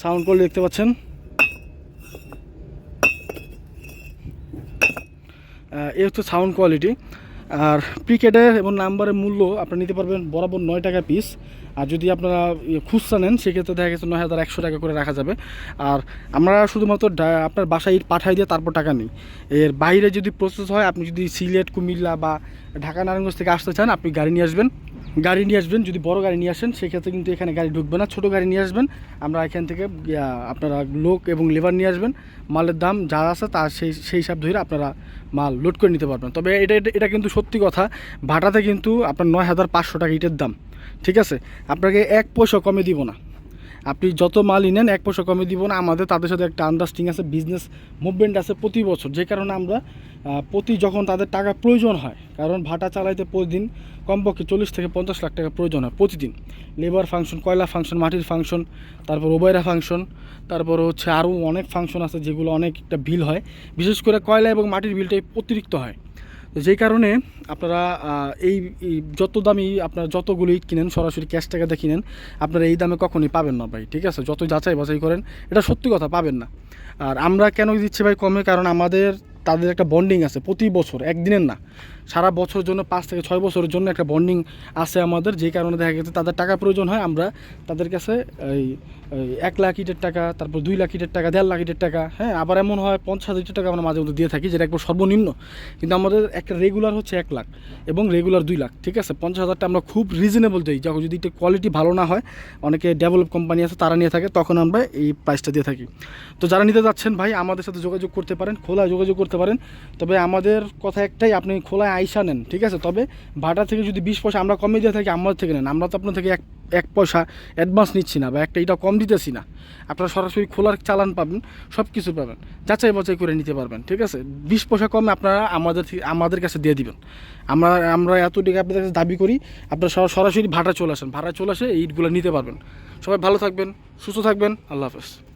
Sound quality দেখতে পাচ্ছেন। এই হচ্ছে সাউন্ড কোয়ালিটি। আর প্রিকেটের এবং নাম্বারের মূল্য আপনারা নিতে পারবেন বরাবর 9 টাকা পিস। আর যদি আপনারা খুচরা নেন সেক্ষেত্রে দেখা গেছে 9,100 টাকা করে রাখা যাবে। আর আমরা শুধুমাত্র আপনার বাসায় ইট পাঠাই দিয়ে তারপর টাকা নিই। এর বাইরে যদি প্রসেস হয়, আপনি যদি সিলেট, কুমিল্লা বা ঢাকা, নারায়ণগঞ্জ থেকে আসতে চান, আপনি গাড়ি নিয়ে আসবেন। যদি বড় গাড়ি নিয়ে আসেন সেক্ষেত্রে কিন্তু এখানে গাড়ি ঢুকবে না, ছোটো গাড়ি নিয়ে আসবেন। আমরা এখান থেকে আপনারা লোক এবং লেবার নিয়ে আসবেন, মালের দাম যা আছে তার সেই হিসাব ধরে আপনারা মাল লোড করে নিতে পারবেন। তবে এটা কিন্তু সত্যি কথা, ভাটাতে কিন্তু আপনার 9,500 টাকা ইটের দাম, ঠিক আছে? আপনাকে 1 পয়সা কমে দিব না। আপনি যত মালই নেন 1 পয়সা কমে দিব না। আমাদের তাদের সাথে একটা আন্ডারস্ট্যান্ডিং আছে, বিজনেস মুভমেন্ট আছে প্রতি বছর, যে কারণে আমরা যখন তাদের টাকা প্রয়োজন হয়, কারণ ভাটা চালাইতে প্রতিদিন কমপক্ষে 40 থেকে 50 লাখ টাকা প্রয়োজন হয় প্রতিদিন। লেবার ফাংশন, কয়লা ফাংশন, মাটির ফাংশন, তারপর ওবেরা ফাংশন, তারপর হচ্ছে আরও অনেক ফাংশন আছে যেগুলো অনেকটা বিল হয়। বিশেষ করে কয়লা এবং মাটির বিলটাই অতিরিক্ত হয়। তো যেই কারণে আপনারা এই যত দামি আপনারা যতগুলো ইট কিনেন, সরাসরি ক্যাশ টাকাতে কিনেন, আপনারা এই দামে কখনই পাবেন না ভাই, ঠিক আছে? যত যাচাই বাছাই করেন, এটা সত্যি কথা, পাবেন না। আর আমরা কেন দিচ্ছি ভাই কমে, কারণ তাদের একটা বন্ডিং আছে প্রতি বছর, একদিনের না, সারা বছরের জন্য 5 থেকে 6 বছরের জন্য একটা বন্ডিং আছে আমাদের। যেই কারণে দেখা গেছে তাদের টাকা প্রয়োজন হয়, আমরা তাদের কাছে এই 1 লাখ ইটের টাকা, তারপর 2 লাখ ইটের টাকা, 1.5 লাখ ইটের টাকা, হ্যাঁ, আবার এমন হয় 50,000 ইটের টাকা আমরা মাঝে মধ্যে দিয়ে থাকি, যেটা একবার সর্বনিম্ন। কিন্তু আমাদের একটা রেগুলার হচ্ছে 1 লাখ এবং রেগুলার 2 লাখ, ঠিক আছে? 50,000টা আমরা খুব রিজনেবল দিই। যখন যদি একটু কোয়ালিটি ভালো না হয়, অনেকে ডেভেলপ কোম্পানি আছে তারা নিয়ে থাকে, তখন আমরা এই প্রাইসটা দিয়ে থাকি। তো যারা নিতে যাচ্ছেন ভাই, আমাদের সাথে যোগাযোগ করতে পারেন, খোলায় যোগাযোগ করতে পারেন। তবে আমাদের কথা একটাই, আপনি খোলায় আইসা নেন, ঠিক আছে? তবে ভাটা থেকে যদি 20 পয়সা আমরা কমে দিয়ে থাকি, আমাদের থেকে নেন। আমরা তো আপনার থেকে এক পয়সা অ্যাডভান্স নিচ্ছি না বা এটা কম দিতেছি না। আপনারা সরাসরি খোলার চালান পাবেন, সব কিছু পাবেন, যাচাই বাছাই করে নিতে পারবেন, ঠিক আছে? 20 পয়সা কমে আপনারা আমাদের কাছে দিয়ে দিবেন। আমরা এতটুকু আপনাদের কাছে দাবি করি। আপনারা সরাসরি ভাটা চলে আসেন, ভাড়া চলে আসে, এই ইটগুলো নিতে পারবেন। সবাই ভালো থাকবেন, সুস্থ থাকবেন, আল্লাহ হাফেজ।